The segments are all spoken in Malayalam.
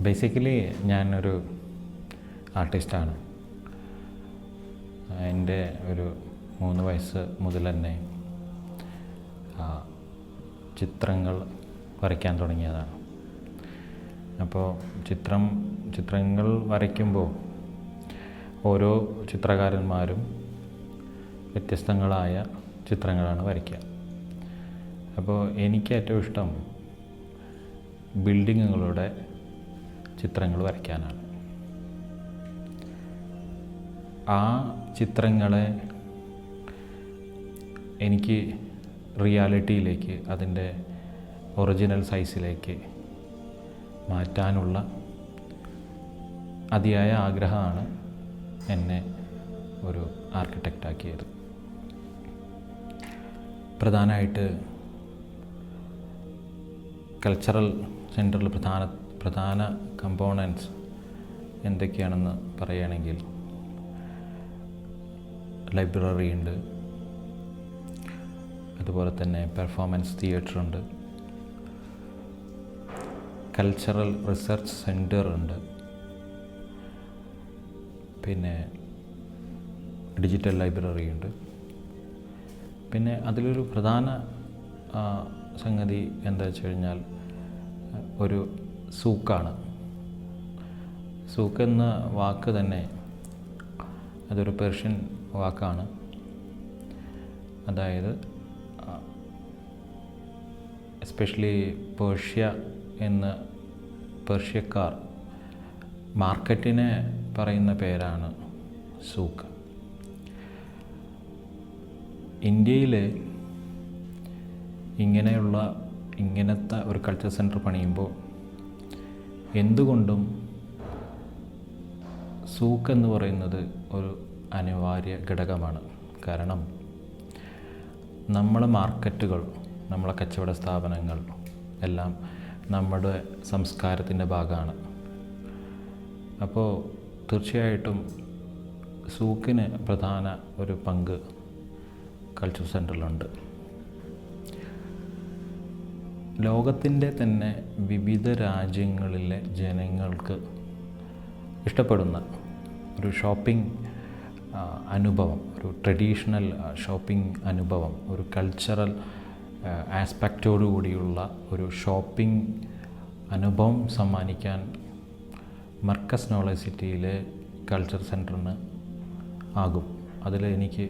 ബേസിക്കലി ഞാനൊരു ആർട്ടിസ്റ്റാണ്. എൻ്റെ ഒരു 3 വയസ്സ് മുതൽ തന്നെ ചിത്രങ്ങൾ വരയ്ക്കാൻ തുടങ്ങിയതാണ്. അപ്പോൾ ചിത്രങ്ങൾ വരയ്ക്കുമ്പോൾ ഓരോ ചിത്രകാരന്മാരും വ്യത്യസ്തങ്ങളായ ചിത്രങ്ങളാണ് വരയ്ക്കുക. അപ്പോൾ എനിക്ക് ഏറ്റവും ഇഷ്ടം ബിൽഡിങ്ങുകളുടെ ചിത്രങ്ങൾ വരയ്ക്കാനാണ്. ആ ചിത്രങ്ങളെ എനിക്ക് റിയാലിറ്റിയിലേക്ക്, അതിൻ്റെ ഒറിജിനൽ സൈസിലേക്ക് മാറ്റാനുള്ള അതിയായ ആഗ്രഹമാണ് എന്നെ ഒരു ആർക്കിടെക്റ്റാക്കിയത്. പ്രധാനമായിട്ട് കൾച്ചറൽ സെൻറ്ററിൽ പ്രധാന കമ്പോണൻറ്റ്സ് എന്തൊക്കെയാണെന്ന് പറയുകയാണെങ്കിൽ, ലൈബ്രറി ഉണ്ട്, അതുപോലെ തന്നെ പെർഫോമൻസ് തിയേറ്റർ ഉണ്ട്, കൾച്ചറൽ റിസർച്ച് സെൻറ്റർ ഉണ്ട്, പിന്നെ ഡിജിറ്റൽ ലൈബ്രറി ഉണ്ട്. പിന്നെ അതിലൊരു പ്രധാന സംഗതി എന്താ വെച്ച് കഴിഞ്ഞാൽ ഒരു സൂക്കാണ്. സൂക്ക് എന്ന വാക്ക് തന്നെ അതൊരു പേർഷ്യൻ വാക്കാണ്. അതായത് എസ്പെഷ്യലി പേർഷ്യക്കാർ മാർക്കറ്റിനെ പറയുന്ന പേരാണ് സൂക്ക്. ഇന്ത്യയിൽ ഇങ്ങനത്തെ ഒരു കൾച്ചർ സെൻറ്റർ പണിയുമ്പോൾ എന്തുകൊണ്ടും സൂക്ക് എന്ന് പറയുന്നത് ഒരു അനിവാര്യ ഘടകമാണ്. കാരണം നമ്മളെ മാർക്കറ്റുകൾ, നമ്മളെ കച്ചവട സ്ഥാപനങ്ങൾ എല്ലാം നമ്മുടെ സംസ്കാരത്തിൻ്റെ ഭാഗമാണ്. അപ്പോൾ തീർച്ചയായിട്ടും സൂക്കിന് പ്രധാന ഒരു പങ്ക് കൾച്ചർ സെൻറ്ററിലുണ്ട്. ലോകത്തിൻ്റെ തന്നെ വിവിധ രാജ്യങ്ങളിലെ ജനങ്ങൾക്ക് ഇഷ്ടപ്പെടുന്ന ഒരു ഷോപ്പിംഗ് അനുഭവം, ഒരു ട്രഡീഷണൽ ഷോപ്പിംഗ് അനുഭവം, ഒരു കൾച്ചറൽ ആസ്പെക്റ്റോടു കൂടിയുള്ള ഒരു ഷോപ്പിംഗ് അനുഭവം സമ്മാനിക്കാൻ മർക്കസ് നോളജ് സിറ്റിയിലെ കൾച്ചർ സെൻറ്ററിന് ആകും. അതിൽ എനിക്ക്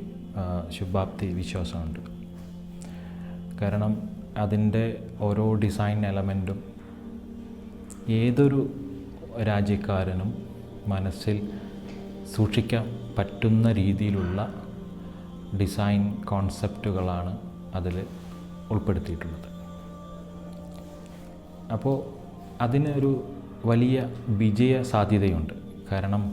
ശുഭാപ്തി വിശ്വാസമുണ്ട്. കാരണം അതിൻ്റെ ഓരോ ഡിസൈൻ എലമെൻറ്റും ഏതൊരു രാജ്യക്കാരനും മനസ്സിൽ സൂക്ഷിക്കാൻ പറ്റുന്ന രീതിയിലുള്ള ഡിസൈൻ കോൺസെപ്റ്റുകളാണ് അതിൽ ഉൾപ്പെടുത്തിയിട്ടുള്ളത്. അപ്പോൾ അതിനൊരു വലിയ വിജയ സാധ്യതയുണ്ട്. കാരണം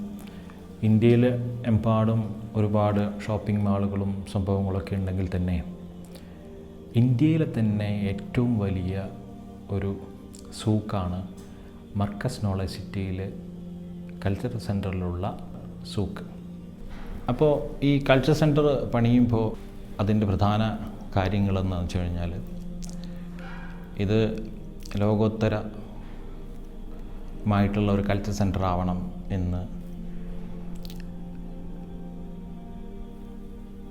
ഇന്ത്യയിൽ എമ്പാടും ഒരുപാട് ഷോപ്പിംഗ് മാളുകളും സംഭവങ്ങളൊക്കെ ഉണ്ടെങ്കിൽ തന്നെ ഇന്ത്യയിലെ തന്നെ ഏറ്റവും വലിയ ഒരു സൂക്കാണ് മർക്കസ് നോളജ് സിറ്റിയിലെ കൾച്ചറൽ സെൻറ്ററിലുള്ള സൂക്ക്. അപ്പോൾ ഈ കൾച്ചർ സെൻറ്റർ പണിയുമ്പോൾ അതിൻ്റെ പ്രധാന കാര്യങ്ങളെന്ന് വെച്ച് കഴിഞ്ഞാൽ, ഇത് ലോകോത്തരമായിട്ടുള്ള ഒരു കൾച്ചർ സെൻറ്റർ ആവണം എന്ന്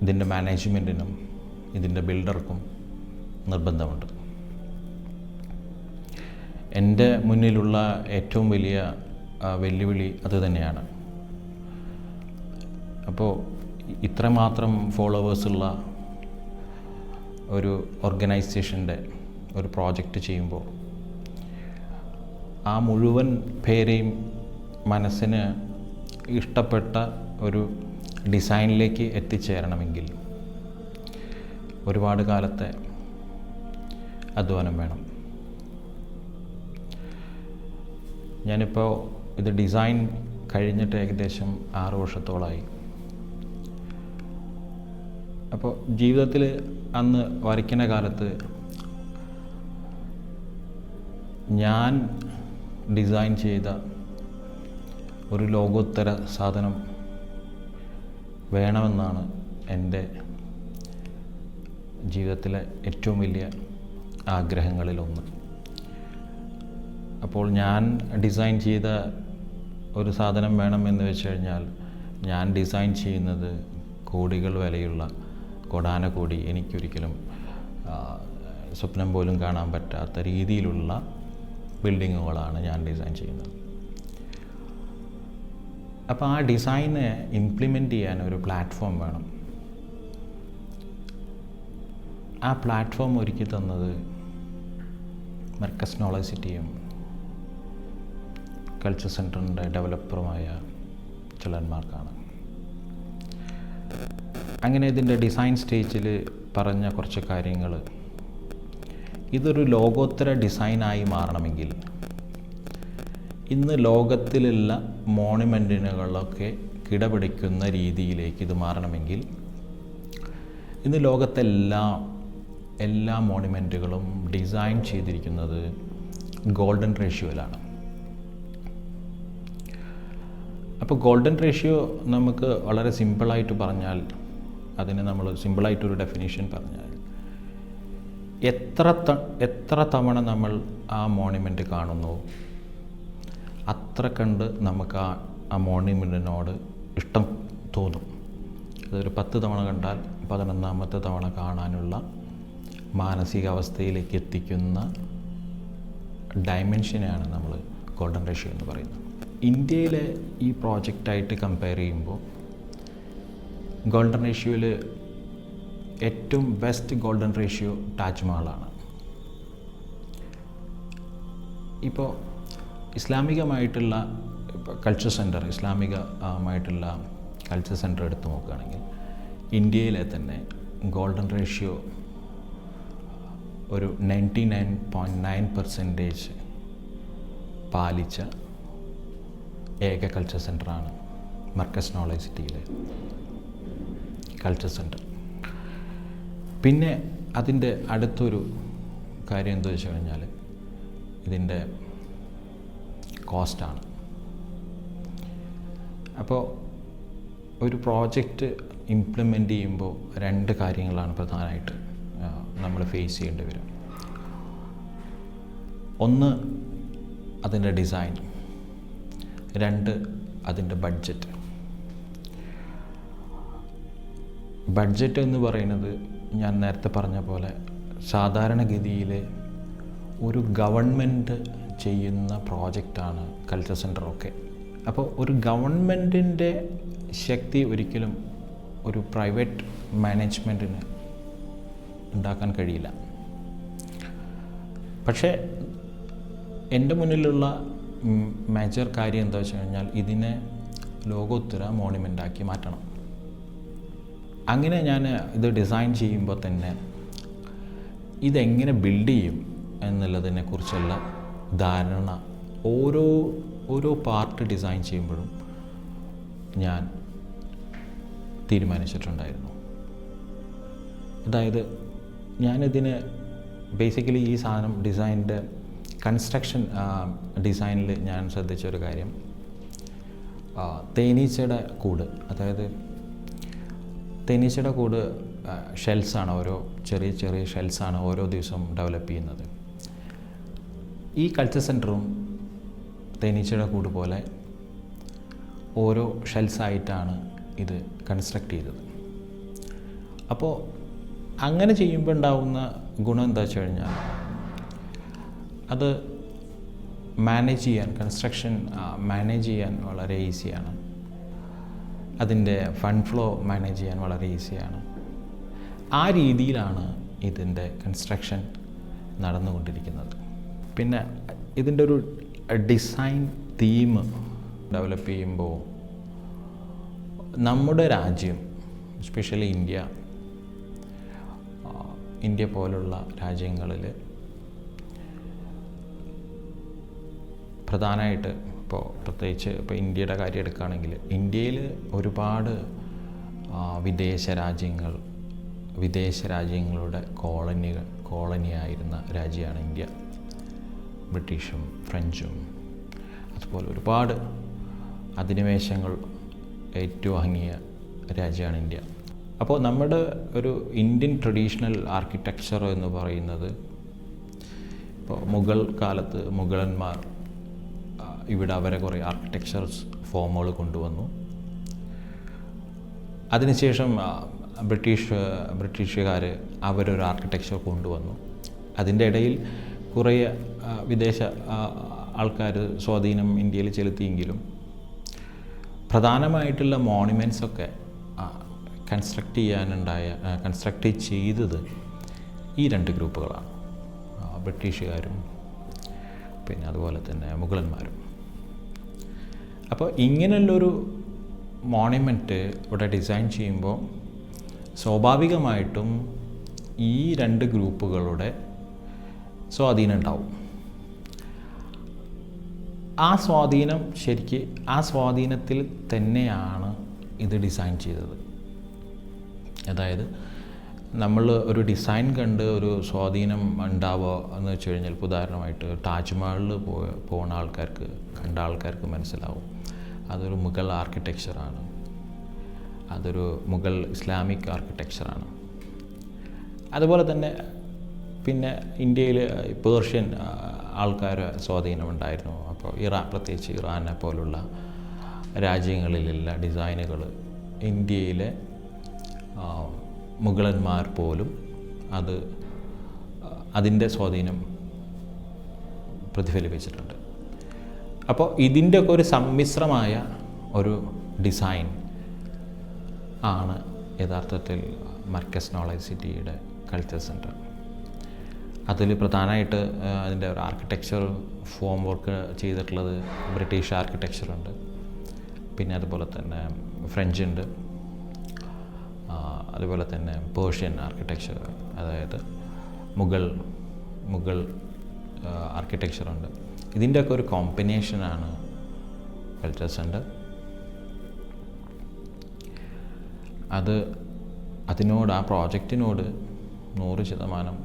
ഇതിൻ്റെ മാനേജ്മെൻറ്റിനും ഇതിൻ്റെ ബിൽഡർക്കും നിർബന്ധമുണ്ട്. എൻ്റെ മുന്നിലുള്ള ഏറ്റവും വലിയ വെല്ലുവിളി അത് തന്നെയാണ്. അപ്പോൾ ഇത്രമാത്രം ഫോളോവേഴ്സുള്ള ഒരു ഓർഗനൈസേഷൻ്റെ ഒരു പ്രോജക്റ്റ് ചെയ്യുമ്പോൾ ആ മുഴുവൻ പേരെയും മനസ്സിന് ഇഷ്ടപ്പെട്ട ഒരു ഡിസൈനിലേക്ക് എത്തിച്ചേരണമെങ്കിൽ ഒരുപാട് കാലത്തെ അധ്വാനം വേണം. ഞാനിപ്പോൾ ഇത് ഡിസൈൻ കഴിഞ്ഞിട്ട് ഏകദേശം 6 വർഷത്തോളമായി. അപ്പോൾ ജീവിതത്തിൽ അന്ന് വരയ്ക്കുന്ന കാലത്ത് ഞാൻ ഡിസൈൻ ചെയ്ത ഒരു ലോകോത്തര സാധനം വേണമെന്നാണ് എൻ്റെ ജീവിതത്തിലെ ഏറ്റവും വലിയ ആഗ്രഹങ്ങളിലൊന്ന്. അപ്പോൾ ഞാൻ ഡിസൈൻ ചെയ്ത ഒരു സാധനം വേണമെന്ന് വെച്ച് കഴിഞ്ഞാൽ ഞാൻ ഡിസൈൻ ചെയ്യുന്നത് കോടികൾ വിലയുള്ള കോടാനകോടി എനിക്കൊരിക്കലും സ്വപ്നം പോലും കാണാൻ പറ്റാത്ത രീതിയിലുള്ള ബിൽഡിങ്ങുകളാണ് ഞാൻ ഡിസൈൻ ചെയ്യുന്നത്. അപ്പോൾ ആ ഡിസൈനെ ഇംപ്ലിമെൻ്റ് ചെയ്യാൻ ഒരു പ്ലാറ്റ്ഫോം വേണം. ആ പ്ലാറ്റ്ഫോം ഒരുക്കി തന്നത് മർക്കസ് നോളജ് സിറ്റിയും കൾച്ചർ സെൻറ്ററിൻ്റെ ഡെവലപ്പറുമായ ചിലന്മാർക്കാണ്. അങ്ങനെ ഇതിൻ്റെ ഡിസൈൻ സ്റ്റേജിൽ പറഞ്ഞ കുറച്ച് കാര്യങ്ങൾ, ഇതൊരു ലോകോത്തര ഡിസൈനായി മാറണമെങ്കിൽ ഇന്ന് ലോകത്തിലുള്ള മോണുമെൻറ്റുകളൊക്കെ കിടപിടിക്കുന്ന രീതിയിലേക്ക് ഇത് മാറണമെങ്കിൽ ഇന്ന് ലോകത്തെ എല്ലാ മോണുമെൻറ്റുകളും ഡിസൈൻ ചെയ്തിരിക്കുന്നത് ഗോൾഡൻ റേഷ്യോയിലാണ്. അപ്പോൾ ഗോൾഡൻ റേഷ്യോ നമുക്ക് വളരെ സിമ്പിളായിട്ട് പറഞ്ഞാൽ, അതിന് നമ്മൾ സിമ്പിളായിട്ടൊരു ഡെഫിനേഷൻ പറഞ്ഞാൽ, എത്ര തവണ നമ്മൾ ആ മോണുമെൻ്റ് കാണുന്നു അത്ര കണ്ട് നമുക്ക് ആ മോണുമെൻറ്റിനോട് ഇഷ്ടം തോന്നും. അതൊരു 10 തവണ കണ്ടാൽ 11ാമത്തെ തവണ കാണാനുള്ള മാനസികാവസ്ഥയിലേക്ക് എത്തിക്കുന്ന ഡയമെൻഷനെയാണ് നമ്മൾ ഗോൾഡൻ റേഷ്യോ എന്ന് പറയുന്നത്. ഇന്ത്യയിലെ ഈ പ്രോജക്റ്റായിട്ട് കമ്പയർ ചെയ്യുമ്പോൾ ഗോൾഡൻ റേഷ്യോയിൽ ഏറ്റവും ബെസ്റ്റ് ഗോൾഡൻ റേഷ്യോ താജ്മഹലാണ്. ഇപ്പോൾ ഇസ്ലാമികമായിട്ടുള്ള കൾച്ചർ സെൻറ്റർ, ഇസ്ലാമികമായിട്ടുള്ള കൾച്ചർ സെൻറ്റർ എടുത്ത് നോക്കുകയാണെങ്കിൽ ഇന്ത്യയിലെ തന്നെ ഗോൾഡൻ റേഷ്യോ ഒരു 99.9% പാലിച്ച ഏക കൾച്ചർ സെൻറ്ററാണ് മർക്കസ് നോളജ് സിറ്റിയിലെ കൾച്ചർ സെൻറ്റർ. പിന്നെ അതിൻ്റെ അടുത്തൊരു കാര്യം എന്താ വെച്ച് കഴിഞ്ഞാൽ ഇതിൻ്റെ കോസ്റ്റാണ്. അപ്പോൾ ഒരു പ്രോജക്റ്റ് ഇംപ്ലിമെൻ്റ് ചെയ്യുമ്പോൾ 2 കാര്യങ്ങളാണ് പ്രധാനമായിട്ട് നമ്മൾ ഫേസ് ചെയ്യേണ്ടി വരും. ഒന്ന് അതിൻ്റെ ഡിസൈൻ, 2 അതിൻ്റെ ബഡ്ജറ്റ്. ബഡ്ജറ്റ് എന്ന് പറയുന്നത് ഞാൻ നേരത്തെ പറഞ്ഞ പോലെ സാധാരണഗതിയിൽ ഒരു ഗവൺമെൻറ് ചെയ്യുന്ന പ്രോജക്റ്റാണ് കൾച്ചർ സെൻറ്ററൊക്കെ. അപ്പോൾ ഒരു ഗവൺമെൻറ്റിൻ്റെ ശക്തി ഒരിക്കലും ഒരു പ്രൈവറ്റ് മാനേജ്മെൻറ്റിന് ഉണ്ടാക്കാൻ കഴിയില്ല. പക്ഷേ എൻ്റെ മുന്നിലുള്ള മേജർ കാര്യം എന്താ വെച്ച് കഴിഞ്ഞാൽ ഇതിനെ ലോകോത്തര മോണുമെൻ്റാക്കി മാറ്റണം. അങ്ങനെ ഞാൻ ഇത് ഡിസൈൻ ചെയ്യുമ്പോൾ തന്നെ ഇതെങ്ങനെ ബിൽഡ് ചെയ്യും എന്നുള്ളതിനെക്കുറിച്ചുള്ള ധാരണ ഓരോ പാർട്ട് ഡിസൈൻ ചെയ്യുമ്പോഴും ഞാൻ തീരുമാനിച്ചിട്ടുണ്ടായിരുന്നു. അതായത് ഞാനിതിന് ബേസിക്കലി ഈ സാധനം ഡിസൈനിൻ്റെ കൺസ്ട്രക്ഷൻ ഡിസൈനിൽ ഞാൻ ശ്രദ്ധിച്ചൊരു കാര്യം, തേനീച്ചയുടെ കൂട്, അതായത് തേനീച്ചയുടെ കൂട് ഷെൽസാണ്, ഓരോ ചെറിയ ഷെൽസാണ് ഓരോ ദിവസവും ഡെവലപ്പ് ചെയ്യുന്നത്. ഈ കൾച്ചർ സെൻറ്ററും തേനീച്ചയുടെ കൂട് പോലെ ഓരോ ഷെൽസായിട്ടാണ് ഇത് കൺസ്ട്രക്റ്റ് ചെയ്തത്. അപ്പോൾ അങ്ങനെ ചെയ്യുമ്പോൾ ഉണ്ടാകുന്ന ഗുണം എന്താ വെച്ച് കഴിഞ്ഞാൽ അത് മാനേജ് ചെയ്യാൻ, കൺസ്ട്രക്ഷൻ മാനേജ് ചെയ്യാൻ വളരെ ഈസിയാണ്. അതിൻ്റെ ഫണ്ട് ഫ്ലോ മാനേജ് ചെയ്യാൻ വളരെ ഈസിയാണ്. ആ രീതിയിലാണ് ഇതിൻ്റെ കൺസ്ട്രക്ഷൻ നടന്നുകൊണ്ടിരിക്കുന്നത്. പിന്നെ ഇതിൻ്റെ ഒരു ഡിസൈൻ തീം ഡെവലപ്പ് ചെയ്യുമ്പോൾ നമ്മുടെ രാജ്യം, എസ്പെഷ്യലി ഇന്ത്യ പോലുള്ള രാജ്യങ്ങളിൽ പ്രധാനമായിട്ട് പ്രത്യേകിച്ച് ഇപ്പോൾ ഇന്ത്യയുടെ കാര്യം എടുക്കുകയാണെങ്കിൽ ഇന്ത്യയിൽ ഒരുപാട് വിദേശ രാജ്യങ്ങളുടെ കോളനിയായിരുന്ന രാജ്യമാണ് ഇന്ത്യ. ബ്രിട്ടീഷും ഫ്രഞ്ചും അതുപോലെ ഒരുപാട് അധിനിവേശങ്ങൾ ഏറ്റുവാങ്ങിയ രാജ്യമാണ് ഇന്ത്യ. അപ്പോൾ നമ്മുടെ ഒരു ഇന്ത്യൻ ട്രഡീഷണൽ ആർക്കിടെക്ചർ എന്ന് പറയുന്നത് ഇപ്പോൾ മുഗൾ കാലത്ത് മുഗളന്മാർ ഇവിടെ അവരെ കുറേ ആർക്കിടെക്ചർസ് ഫോമുകൾ കൊണ്ടുവന്നു. അതിനുശേഷം ബ്രിട്ടീഷുകാർ അവരൊരു ആർക്കിടെക്ചർ കൊണ്ടുവന്നു. അതിൻ്റെ ഇടയിൽ കുറേ വിദേശ ആൾക്കാർ സ്വാധീനം ഇന്ത്യയിൽ ചെലുത്തിയെങ്കിലും പ്രധാനമായിട്ടുള്ള മോണുമെൻറ്റ്സൊക്കെ കൺസ്ട്രക്റ്റ് ചെയ്തത് ഈ രണ്ട് ഗ്രൂപ്പുകളാണ്, ബ്രിട്ടീഷുകാരും പിന്നെ അതുപോലെ തന്നെ മുഗളന്മാരും. അപ്പോൾ ഇങ്ങനെയുള്ളൊരു മോണുമെൻറ്റ് ഇവിടെ ഡിസൈൻ ചെയ്യുമ്പോൾ സ്വാഭാവികമായിട്ടും ഈ രണ്ട് ഗ്രൂപ്പുകളുടെ സ്വാധീനം ഉണ്ടാവും. ആ സ്വാധീനത്തിൽ തന്നെയാണ് ഇത് ഡിസൈൻ ചെയ്തത്. അതായത് നമ്മൾ ഒരു ഡിസൈൻ കണ്ട് ഒരു സ്വാധീനം ഉണ്ടാവുക എന്ന് വെച്ച് കഴിഞ്ഞാൽ, ഇപ്പോൾ ഉദാഹരണമായിട്ട് താജ്മഹലിൽ പോകുന്ന കണ്ട ആൾക്കാർക്ക് മനസ്സിലാവും അതൊരു മുഗൾ ആർക്കിടെക്ചറാണ്, അതൊരു മുഗൾ ഇസ്ലാമിക് ആർക്കിടെക്ചറാണ്. അതുപോലെ തന്നെ പിന്നെ ഇന്ത്യയിൽ പേർഷ്യൻ ആൾക്കാരെ സ്വാധീനമുണ്ടായിരുന്നു. അപ്പോൾ പ്രത്യേകിച്ച് ഇറാനെ പോലുള്ള രാജ്യങ്ങളിലുള്ള ഡിസൈനുകൾ ഇന്ത്യയിലെ മുഗളന്മാർ പോലും അതിൻ്റെ സ്വാധീനം പ്രതിഫലിപ്പിച്ചിട്ടുണ്ട്. അപ്പോൾ ഇതിൻ്റെയൊക്കെ ഒരു സമ്മിശ്രമായ ഒരു ഡിസൈൻ ആണ് യഥാർത്ഥത്തിൽ മർക്കസ് നോളജ് സിറ്റിയുടെ കൾച്ചർ സെൻറ്റർ. അതിൽ പ്രധാനമായിട്ട് അതിൻ്റെ ഒരു ആർക്കിടെക്ചർ ഫോം വർക്ക് ചെയ്തിട്ടുള്ളത് ബ്രിട്ടീഷ് ആർക്കിടെക്ചറുണ്ട്, പിന്നെ അതുപോലെ തന്നെ ഫ്രഞ്ച് ഉണ്ട്, അതുപോലെ തന്നെ പേർഷ്യൻ ആർക്കിടെക്ചർ, അതായത് മുഗൾ ആർക്കിടെക്ചറുണ്ട്. ഇതിൻ്റെയൊക്കെ ഒരു കോമ്പിനേഷനാണ് കൾച്ചർ സെൻറ്റർ. ആ പ്രോജക്റ്റിനോട് 100%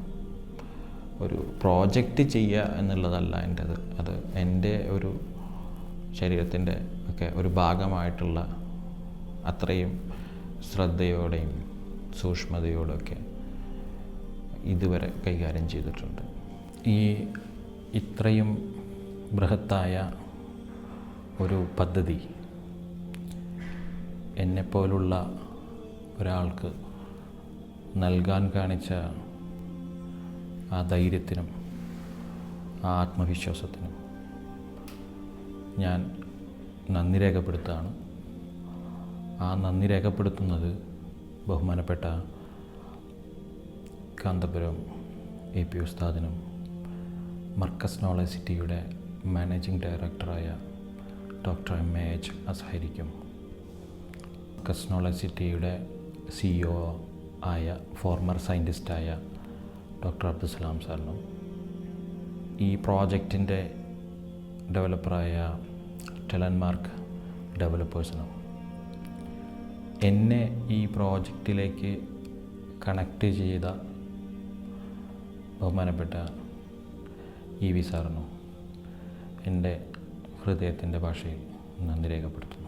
ഒരു പ്രോജക്റ്റ് ചെയ്യുക എന്നുള്ളതല്ല എൻ്റേത്. അത് എൻ്റെ ഒരു ശരീരത്തിൻ്റെ ഒക്കെ ഒരു ഭാഗമായിട്ടുള്ള അത്രയും ശ്രദ്ധയോടെയും സൂക്ഷ്മതയോടെയൊക്കെ ഇതുവരെ കൈകാര്യം ചെയ്തിട്ടുണ്ട്. ഇത്രയും ബൃഹത്തായ ഒരു പദ്ധതി എന്നെപ്പോലുള്ള ഒരാൾക്ക് നൽകാൻ കാണിച്ച ആ ധൈര്യത്തിനും ആ ആത്മവിശ്വാസത്തിനും ഞാൻ നന്ദി രേഖപ്പെടുത്തുകയാണ്. ആ നന്ദി രേഖപ്പെടുത്തുന്നത് ബഹുമാനപ്പെട്ട കാന്തപുരം AP ഉസ്താദിനും മർക്കസ് നോളജ് സിറ്റിയുടെ മാനേജിംഗ് ഡയറക്ടറായ ഡോക്ടർ MAH അസ്ഹരിക്കും, മർക്കസ് നോളജ് സിറ്റിയുടെ CEO ആയ ഫോർമർ സയൻറ്റിസ്റ്റായ ഡോക്ടർ അബ്ദുസലാം സാറിനും, ഈ പ്രോജക്റ്റിൻ്റെ ഡെവലപ്പറായ ടെലൻമാർക്ക് ഡെവലപ്പേഴ്സിനും, എന്നെ ഈ പ്രോജക്റ്റിലേക്ക് കണക്റ്റ് ചെയ്ത ബഹുമാനപ്പെട്ട EV സാറിനും എൻ്റെ ഹൃദയത്തിൻ്റെ ഭാഷയിൽ നന്ദി രേഖപ്പെടുത്തുന്നു.